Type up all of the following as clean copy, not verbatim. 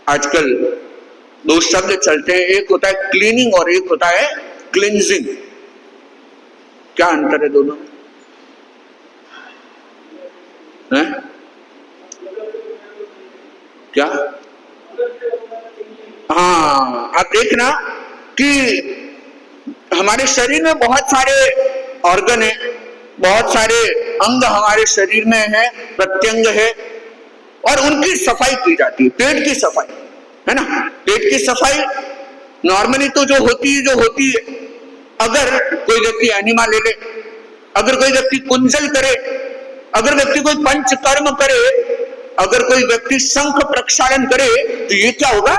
आजकल दो शब्द चलते हैं, एक होता है क्लीनिंग और एक होता है क्लिंजिंग। क्या अंतर है दोनों में? क्या? हाँ, आप देखना कि हमारे शरीर में बहुत सारे ऑर्गन है, बहुत सारे अंग हमारे शरीर में है, प्रत्यंग है, और उनकी सफाई की जाती है। पेट की सफाई है ना, पेट की सफाई नॉर्मली तो जो होती है, अगर कोई व्यक्ति एनिमा ले ले, अगर कोई व्यक्ति कुंजल करे, अगर व्यक्ति कोई पंचकर्म करे, अगर कोई व्यक्ति शंख प्रक्षालन करे, तो ये क्या होगा?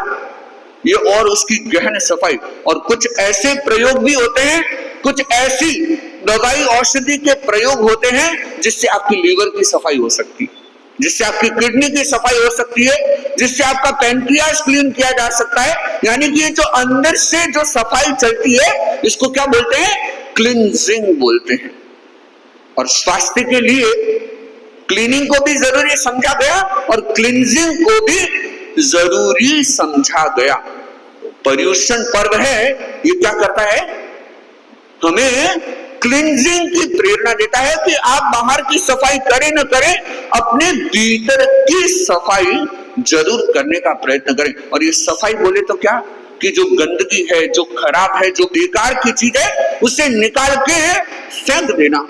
ये और उसकी गहन सफाई। और कुछ ऐसे प्रयोग भी होते हैं, कुछ ऐसी दवाई औषधि के प्रयोग होते हैं जिससे आपकी लीवर की सफाई हो सकती है, जिससे आपकी किडनी की सफाई हो सकती है, जिससे आपका पैंक्रियास क्लीन किया जा सकता है। यानी कि ये जो अंदर से जो सफाई चलती है, इसको क्या बोलते हैं? क्लींजिंग बोलते हैं। और स्वास्थ्य के लिए क्लीनिंग को भी जरूरी समझा गया और क्लींजिंग को भी जरूरी समझा गया। पर्युषण पर्व है, ये क्या करता है? हमें क्लींजिंग की प्रेरणा देता है कि आप बाहर की सफाई करें न करें, अपने भीतर की सफाई जरूर करने का प्रयत्न करें। और ये सफाई बोले तो क्या कि जो गंदगी है, जो खराब है, जो बेकार की चीज है, उसे निकाल के फेंक देना।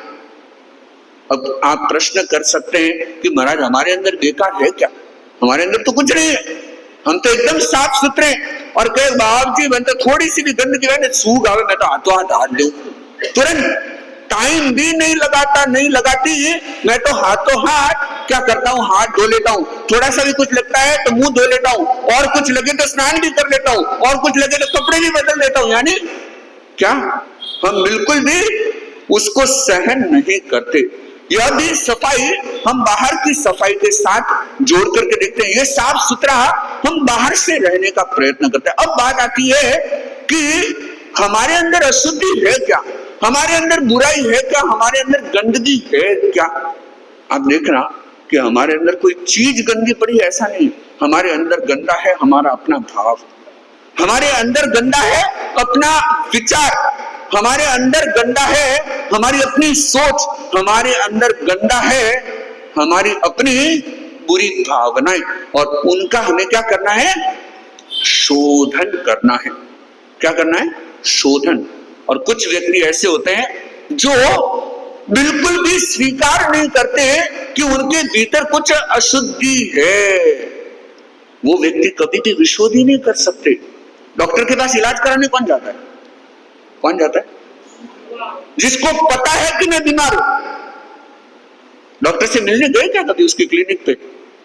अब आप प्रश्न कर सकते हैं कि महाराज हमारे अंदर बेकार है क्या? हमारे अंदर तो कुछ नहीं है, हम तो एकदम साफ सुथरे। और कहे बाप जी मैं तो थोड़ी सी भी गंदगी है सूख आवे मैं तो हाथों हाथ हाथ दूं, तुरंत टाइम भी नहीं लगाती मैं तो हाथों हाथ क्या करता हूँ, हाथ धो लेता हूँ। थोड़ा सा भी कुछ लगता है तो मुंह धो लेता हूँ, और कुछ लगे तो स्नान भी कर लेता हूँ, और कुछ लगे तो कपड़े भी बदल देता हूँ। यानी क्या हम बिल्कुल भी उसको सहन नहीं करते। यह भी सफाई हम बाहर की सफाई के साथ जोड़ करके देखते हैं। ये साफ सुथरा हम बाहर से रहने का प्रयत्न करते हैं। अब बात आती है कि हमारे अंदर अशुद्धि है क्या, हमारे अंदर बुराई है क्या, हमारे अंदर गंदगी है क्या? आप देखना कि हमारे अंदर कोई चीज गंदी पड़ी ऐसा नहीं। हमारे अंदर गंदा है हमारा अपना भाव, हमारे अंदर गंदा है अपना विचार, हमारे अंदर गंदा है हमारी अपनी सोच, हमारे अंदर गंदा है हमारी अपनी बुरी भावनाएं। और उनका हमें क्या करना है? शोधन करना है। क्या करना है? शोधन। और कुछ व्यक्ति ऐसे होते हैं जो बिल्कुल भी स्वीकार नहीं करते कि उनके भीतर कुछ अशुद्धि है। वो व्यक्ति कभी भी विशोध ही नहीं कर सकते। डॉक्टर के पास इलाज कराने कौन जाता है? कौन जाता है? जिसको पता है कि मैं बीमार हूं। डॉक्टर से मिलने गए क्या कभी उसकी क्लिनिक पे?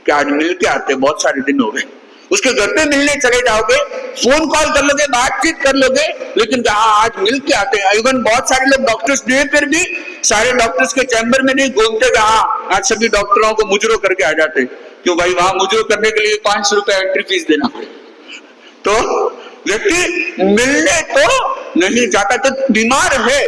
क्या आज मिल के आते, बहुत सारे दिन हो गए। उसके घर पे मिलने चले जाओगे, फोन कॉल कर लोगे, बातचीत कर लोगे, लेकिन हाँ आज मिल के आते हैं। इवन बहुत सारे लोग डॉक्टर्स डे पर भी सारे डॉक्टर्स के चैम्बर में नहीं घूमते, हाँ आज सभी डॉक्टरों को मुजरो करके आ जाते। क्यों भाई? वहां मुजरो करने के लिए 500 रुपए एंट्री फीस देना पड़े। तो व्यक्ति मिलने तो नहीं जाता। तो बीमार है,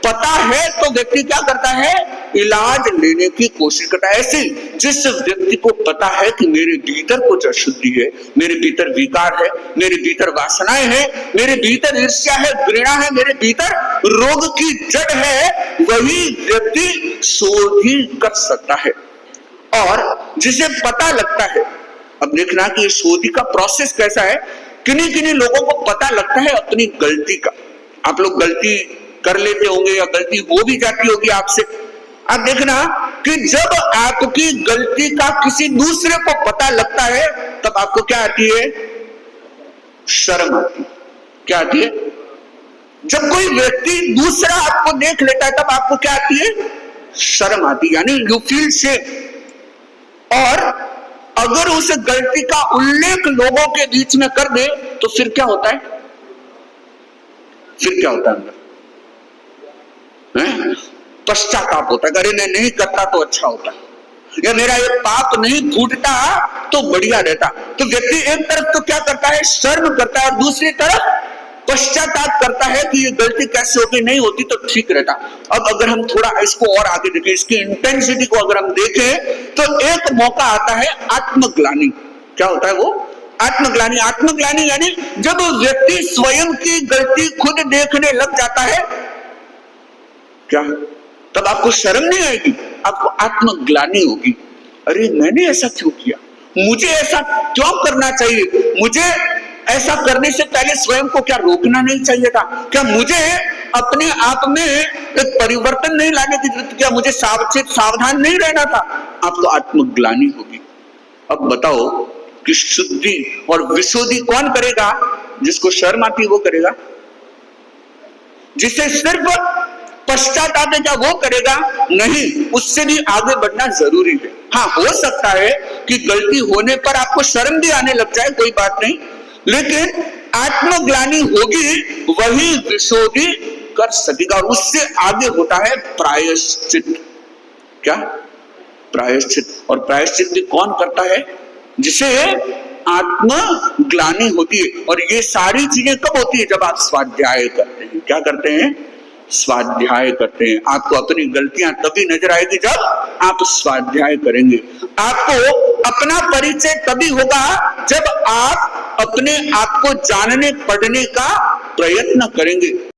पता है, तो व्यक्ति क्या करता है? इलाज लेने की कोशिश करता है। ऐसे जिस व्यक्ति को पता है कि मेरे भीतर कुछ अशुद्धि है, मेरे भीतर विकार है, मेरे भीतर वासनाएं हैं, मेरे भीतर ईर्ष्या है, घृणा है, मेरे भीतर रोग की जड़ है, वही व्यक्ति शोध ही कर सकता है। और जिसे पता लगता है, अब देखना कि शोध का प्रोसेस कैसा है। किन्हीं लोगों को पता लगता है अपनी गलती का। आप लोग गलती कर लेते होंगे या गलती हो भी जाती होगी आपसे। आप देखना कि जब आपकी गलती का किसी दूसरे को पता लगता है, तब आपको क्या आती है? शर्म आती है। क्या आती है? जब कोई व्यक्ति दूसरा आपको देख लेता है, तब आपको क्या आती है? शर्म आती है। यानी यू फील शेम। और अगर उस गलती का उल्लेख लोगों के बीच में कर दे तो फिर क्या होता है? फिर क्या होता है अंदर? पश्चाताप होता है। अरे नहीं करता तो अच्छा होता, या मेरा ये पाप नहीं फूटता तो बढ़िया रहता। तो व्यक्ति एक तरफ तो क्या करता है? शर्म करता है, और दूसरी तरफ पश्चाताप करता है कि ये गलती कैसे होगी, नहीं होती तो ठीक रहता। अब अगर हम थोड़ा इसको और आगे देखें, इसकी इंटेंसिटी को अगर हम देखें, तो एक मौका आता है आत्मग्लानि। क्या होता है वो? आत्मग्लानि, आत्मग्लानि यानी जब व्यक्ति स्वयं की गलती खुद देखने लग जाता है, क्या तब आपको शर्म नहीं आएगी, आपको आत्मग्लानि होगी। अरे मैंने ऐसा क्यों किया, मुझे ऐसा क्यों करना चाहिए, मुझे ऐसा करने से पहले स्वयं को क्या रोकना नहीं चाहिए था, क्या मुझे अपने आप में एक परिवर्तन नहीं लाने की जरूरत, क्या मुझे सावधान नहीं रहना था, आपको आत्मग्लानि होगी। अब बताओ कि शुद्धि और विशुद्धि कौन करेगा, जिसको शर्म आती वो करेगा, जिसे सिर्फ पश्चाताप है क्या वो करेगा, नहीं, उससे भी आगे बढ़ना जरूरी है। हाँ, हो सकता है कि गलती होने पर आपको शर्म भी आने लग जाए, कोई बात नहीं, लेकिन आत्मग्लानि होगी वही विशुद्धि कर सकेगा। और उससे आगे होता है प्रायश्चित। क्या प्रायश्चित, और प्रायश्चित भी कौन करता है, जिसे आत्मग्लानि होती है। और ये सारी चीजें कब होती है, जब आप स्वाध्याय करते हैं। क्या करते हैं, स्वाध्याय करते हैं। आपको अपनी गलतियां तभी नजर आएगी जब आप स्वाध्याय करेंगे। आपको अपना परिचय तभी होगा जब आप अपने आप को जानने पढ़ने का प्रयत्न करेंगे।